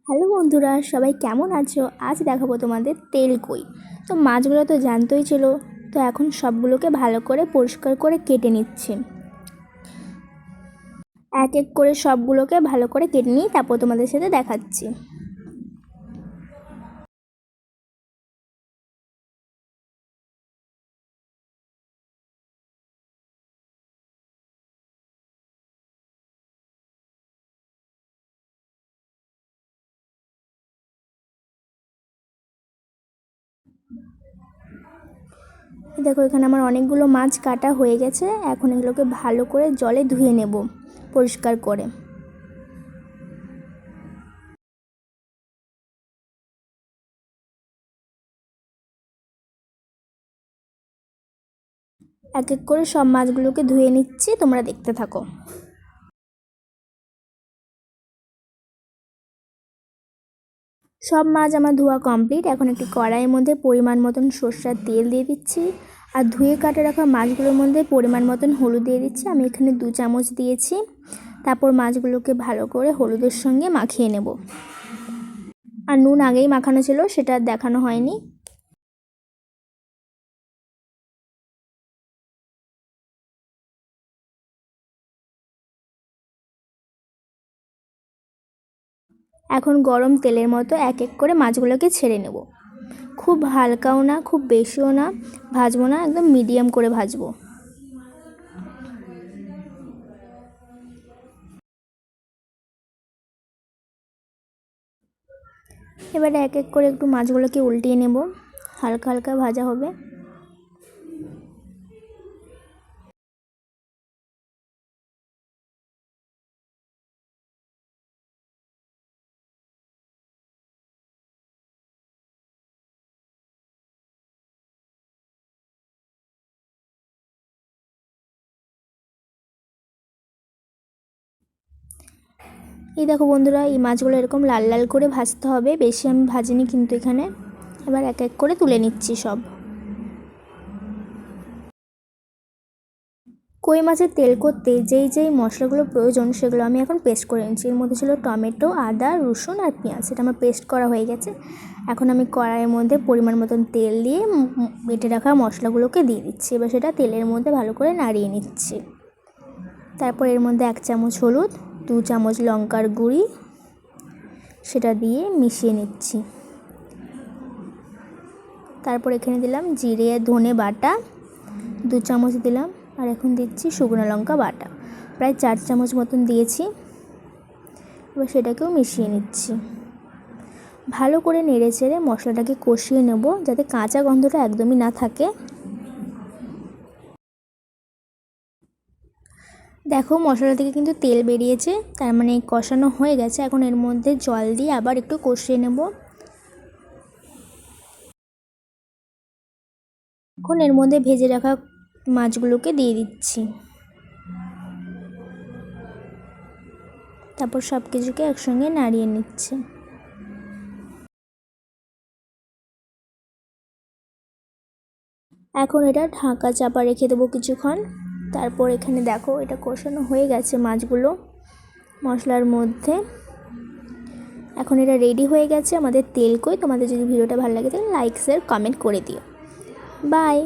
Hello বন্ধুরা, সবাই কেমন আছো? আজ দেখাবো তোমাদের তেল কই। তো মাছগুলো তো জানতেই ছিল, তো এখন সবগুলোকে ভালো করে পরিষ্কার করে কেটে নিচ্ছি। এক এক করে সবগুলোকে ভালো করে কেটে নিই, তারপর তোমাদের সাথে দেখাচ্ছি। দেখো, এখানে আমার অনেকগুলো মাছ কাটা হয়ে গেছে। এখন এগুলোকে ভালো করে জলে ধুয়ে নেব পরিষ্কার করে। এক এক করে সব মাছগুলোকে ধুয়ে নিচ্ছি, তোমরা দেখতে থাকো। সব মাছ আমার ধোয়া কমপ্লিট। এখন একটি কড়াইয়ের মধ্যে পরিমাণ মতন সরষের তেল দিয়ে দিচ্ছি, আর ধুয়ে কাটে রাখা মাছগুলোর মধ্যে পরিমাণ মতন হলুদ দিয়ে দিচ্ছি। আমি এখানে 2 চামচ দিয়েছি। তারপর মাছগুলোকে ভালো করে হলুদের সঙ্গে মাখিয়ে নেব। আর নুন আগেই মাখানো ছিল, সেটা দেখানো হয়নি। এখন গরম তেলের মতো এক এক করে মাছগুলোকে ছেড়ে নেব। খুব হালকাও না, খুব বেশিও না ভাজবো না, একদম মিডিয়াম করে ভাজবো। এবারে এক এক করে একটু মাছগুলোকে উল্টিয়ে নেব, হালকা হালকা ভাজা হবে। এই দেখো বন্ধুরা, এই মাছগুলো এরকম লাল লাল করে ভাজতে হবে, বেশি আমি ভাজিনি কিন্তু এখানে। এবার এক এক করে তুলে নিচ্ছি সব। কই মাছের তেল করতে যেই যেই মশলাগুলো প্রয়োজন সেগুলো আমি এখন পেস্ট করে নিচ্ছি। এর মধ্যে ছিল টমেটো, আদা, রসুন আর পেঁয়াজ, সেটা আমার পেস্ট করা হয়ে গেছে। এখন আমি কড়াইয়ের মধ্যে পরিমাণ মতন তেল দিয়ে বেটে রাখা মশলাগুলোকে দিয়ে দিচ্ছি। এবার সেটা তেলের মধ্যে ভালো করে নাড়িয়ে নিচ্ছি। তারপর এর মধ্যে 1 চামচ হলুদ, 2 চামচ লঙ্কার গুঁড়ি, সেটা দিয়ে মিশিয়ে নিচ্ছি। তারপর এখানে দিলাম জিরে ধনে বাটা 2 চামচ দিলাম, আর এখন দিচ্ছি শুকনো লঙ্কা বাটা প্রায় 4 চামচ মতন দিয়েছি। এবার সেটাকেও মিশিয়ে নিচ্ছি। ভালো করে নেড়ে চেড়ে মশলাটাকে কষিয়ে নেব, যাতে কাঁচা গন্ধটা একদমই না থাকে। দেখো, মশলা থেকে কিন্তু তেল বেরিয়েছে, তার মানে কষানো হয়ে গেছে। এখন এর মধ্যে জল দিয়ে আবার একটু কষিয়ে নেব। এখন এর মধ্যে ভেজে রাখা মাছগুলোকে দিয়ে দিচ্ছি। তারপর সব কিছুকে একসঙ্গে নাড়িয়ে নিচ্ছি। এখন এটা ঢাকা চাপা রেখে দেবো কিছুক্ষণ। তারপর এখানে দেখো, এটা কষানো হয়ে গেছে মাছগুলো মশলার মধ্যে। এখন এটা রেডি হয়ে গেছে আমাদের তেল কই। তোমাদের যদি ভিডিওটা ভালো লাগে তাহলে লাইক শেয়ার কমেন্ট করে দিও। বাই।